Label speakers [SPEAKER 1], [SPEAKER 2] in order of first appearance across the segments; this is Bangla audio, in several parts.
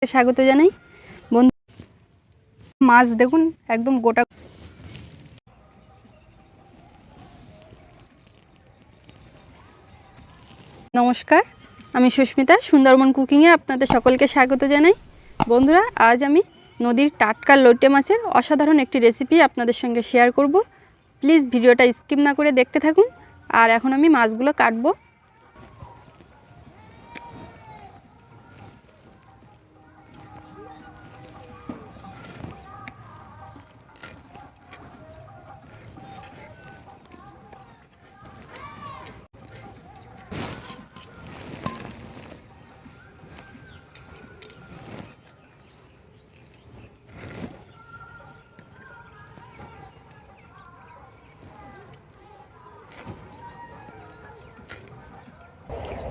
[SPEAKER 1] স্বাগত জানাই বন্ধু। মাছ দেখুন একদম গোটা। নমস্কার, আমি সুস্মিতা, সুন্দরবন কুকিংয়ে আপনাদের সকলকে স্বাগত জানাই। বন্ধুরা, আজ আমি নদীর টাটকা লইটে মাছের অসাধারণ একটি রেসিপি আপনাদের সঙ্গে শেয়ার করব। প্লিজ ভিডিওটা স্কিপ না করে দেখতে থাকুন। আর এখন আমি মাছগুলো কাটবো।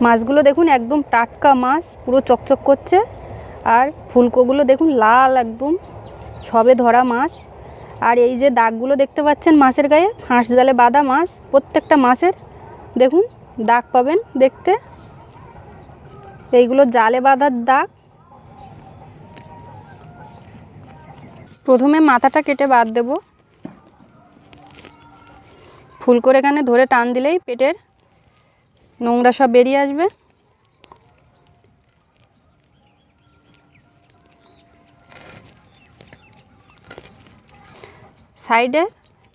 [SPEAKER 1] মাছগুলো দেখুন একদম টাটকা মাছ, পুরো চকচক করছে। আর ফুলকোগুলো দেখুন লাল, একদম সবে ধরা মাছ। আর এই যে দাগগুলো দেখতে পাচ্ছেন মাছের গায়ে, ফাঁস জালে বাঁধা মাছ। প্রত্যেকটা মাছের দেখুন দাগ পাবেন দেখতে, এইগুলো জালে বাঁধার দাগ। প্রথমে মাথাটা কেটে বাদ দেব। ফুল করে এখানে ধরে টান দিলেই পেটের নোংরা সব বেরিয়ে আসবে। সাইডে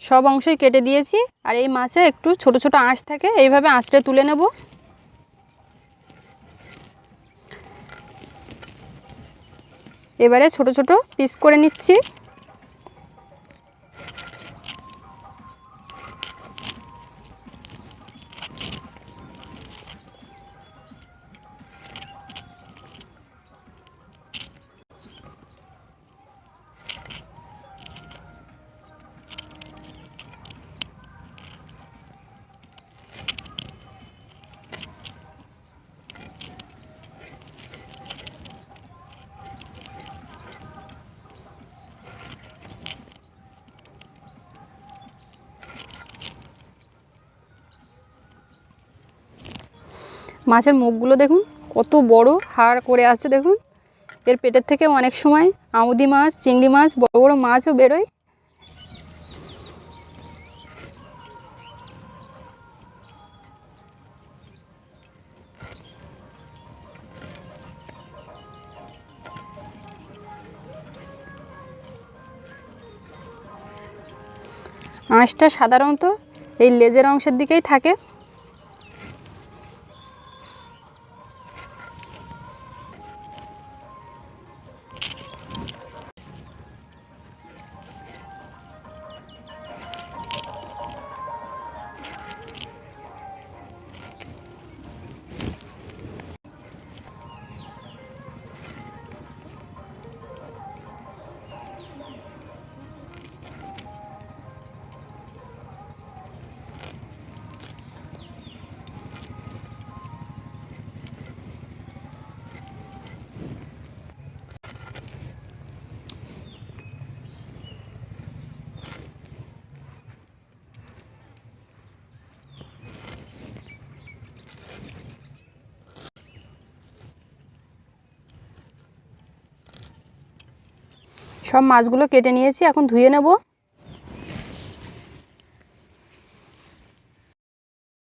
[SPEAKER 1] সব অংশই কেটে দিয়েছি। আর এই মাছে একটু ছোট ছোট আঁশ থাকে, এইভাবে আঁচড়ে তুলে নেব। এবারে ছোট ছোট পিস করে নিচ্ছি। মাছের মুখগুলো দেখুন কত বড় হাড় করে আছে। দেখুন এর পেটের থেকে অনেক সময় আউদি মাছ, চিংড়ি মাছ, বড় বড় মাছও বেরোয়। আঁশটা সাধারণত এই লেজের অংশের দিকেই থাকে। সব মাছগুলো কেটে নিয়েছি, এখন ধুয়ে নেব।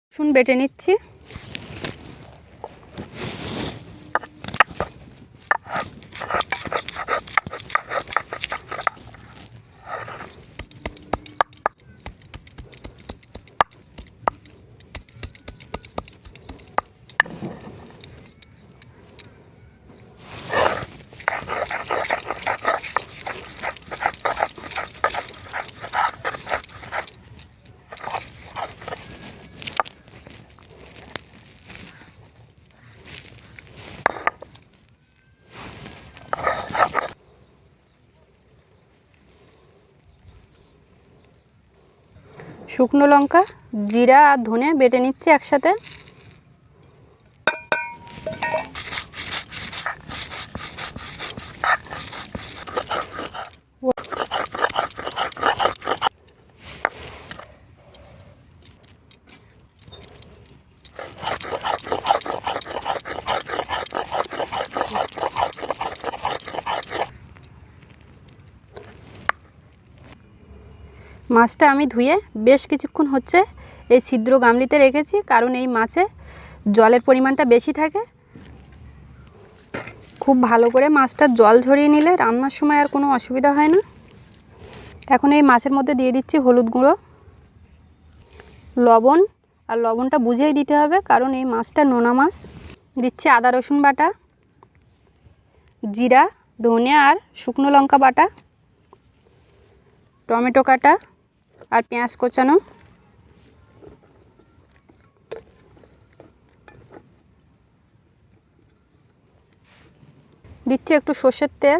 [SPEAKER 1] রসুন বেটে নিচ্ছি। শুকনো লঙ্কা, জিরা আর ধনে বেটে নিচ্ছি একসাথে। মাছটা আমি ধুয়ে বেশ কিছুক্ষণ হচ্ছে এই ছিদ্র গামলিতে রেখেছি, কারণ এই মাছে জলের পরিমাণটা বেশি থাকে। খুব ভালো করে মাছটা জল ঝরিয়ে নিলে রান্নার সময় আর কোনো অসুবিধা হয় না। এখন এই মাছের মধ্যে দিয়ে দিচ্ছি হলুদ গুঁড়ো, লবণ, আর লবণটা বুঝেই দিতে হবে কারণ এই মাছটা নোনা মাছ। দিচ্ছি আদা রসুন বাটা, জিরা, ধনে আর শুকনো লঙ্কা বাটা, টমেটো কাটা আর পেঁয়াজ কোচানো। দিচ্ছি একটু সর্ষের তেল।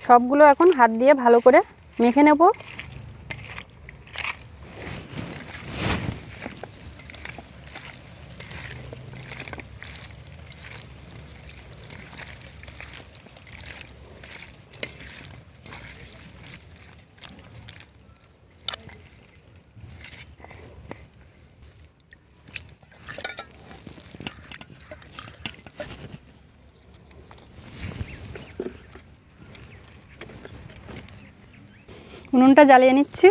[SPEAKER 1] সবগুলো এখন হাত দিয়ে ভালো করে মেখে নেব। উনুনটা জ্বালিয়ে নিচ্ছি।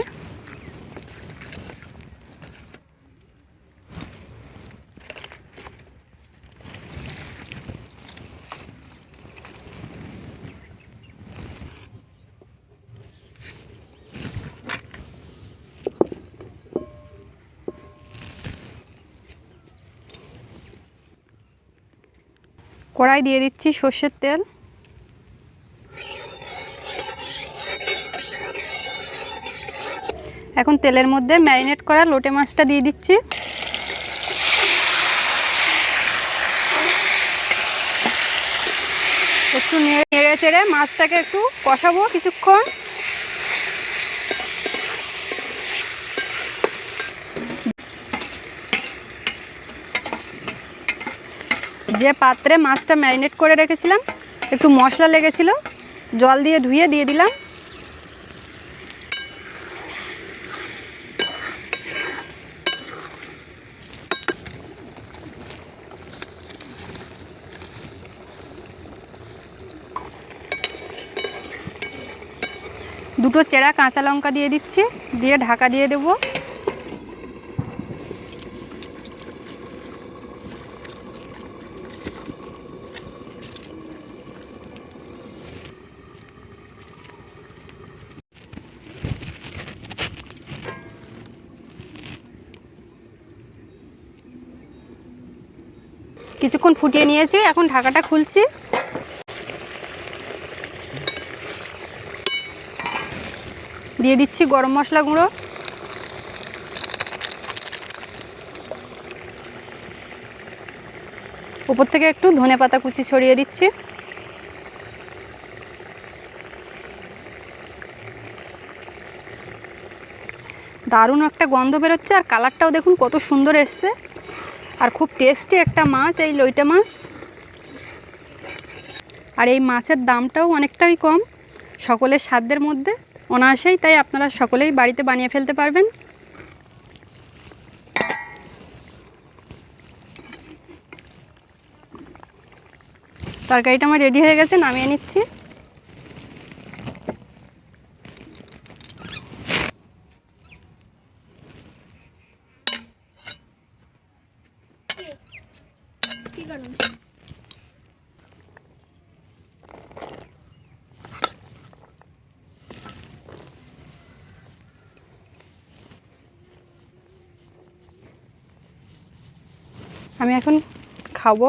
[SPEAKER 1] কড়াই দিয়ে দিচ্ছি সর্ষের তেল। এখন তেলের মধ্যে ম্যারিনেট করা লোটে মাছটা দিয়ে দিচ্ছি। একটু নেড়ে চেড়ে মাছটাকে একটু কষাবো কিছুক্ষণ। যে পাত্রে মাছটা ম্যারিনেট করে রেখেছিলাম একটু মশলা লেগেছিল, জল দিয়ে ধুয়ে দিয়ে দিলাম। দুটো চেরা কাঁচা লঙ্কা দিয়ে দিচ্ছি, দিয়ে ঢাকা দিয়ে দেব। কিছুক্ষণ ফুটিয়ে নিয়েছি, এখন ঢাকাটা খুলছি। দিয়ে দিচ্ছি গরম মশলা গুঁড়ো, উপর থেকে একটু ধনেপাতা কুচি ছড়িয়ে দিচ্ছি। দারুণ একটা গন্ধ বেরোচ্ছে আর কালারটাও দেখুন কত সুন্দর এসছে। আর খুব টেস্টি একটা মাছ এই লইটা মাছ। আর এই মাছের দামটাও অনেকটাই কম, সকলের সাধ্যের মধ্যে অনায়াসেই, তাই আপনারা সকলেই বাড়িতে বানিয়ে ফেলতে পারবেন। তরকারিটা আমার রেডি হয়ে গেছে, নামিয়ে নিচ্ছি। আমি এখন খাবো।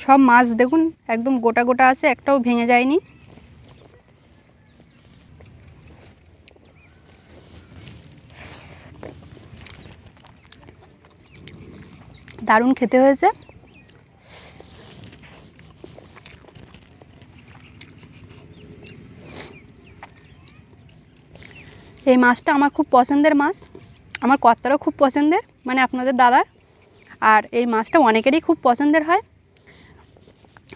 [SPEAKER 1] সব মাছ দেখুন একদম গোটা গোটা আছে, একটাও ভেঙে যায়নি। দারুণ খেতে হয়েছে। এই মাছটা আমার খুব পছন্দের মাছ, আমার কর্তারও খুব পছন্দের, মানে আপনাদের দাদার। আর এই মাছটা অনেকেরই খুব পছন্দের হয়।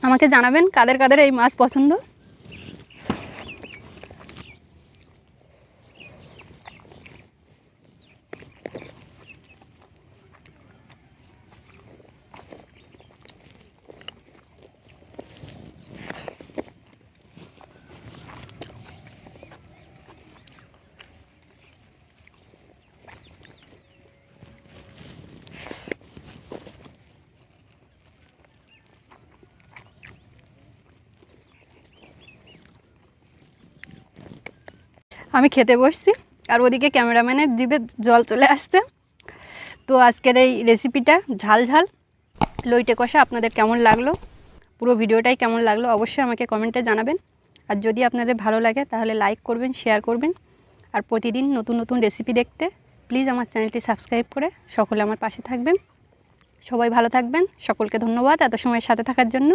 [SPEAKER 1] আমাকে জানাবেন কাদের কাদের এই মাছ পছন্দ। আমি খেতে বসছি আর ওদিকে ক্যামেরাম্যানের জিভে জল চলে আসছে। তো আজকের এই রেসিপিটা ঝাল ঝাল লইটে কষা আপনাদের কেমন লাগলো, পুরো ভিডিওটাই কেমন লাগলো অবশ্যই আমাকে কমেন্টে জানাবেন। আর যদি আপনাদের ভালো লাগে তাহলে লাইক করবেন, শেয়ার করবেন। আর প্রতিদিন নতুন নতুন রেসিপি দেখতে প্লিজ আমার চ্যানেলটি সাবস্ক্রাইব করে সকলে আমার পাশে থাকবেন। সবাই ভালো থাকবেন, সকলকে ধন্যবাদ এত সময় সাথে থাকার জন্য।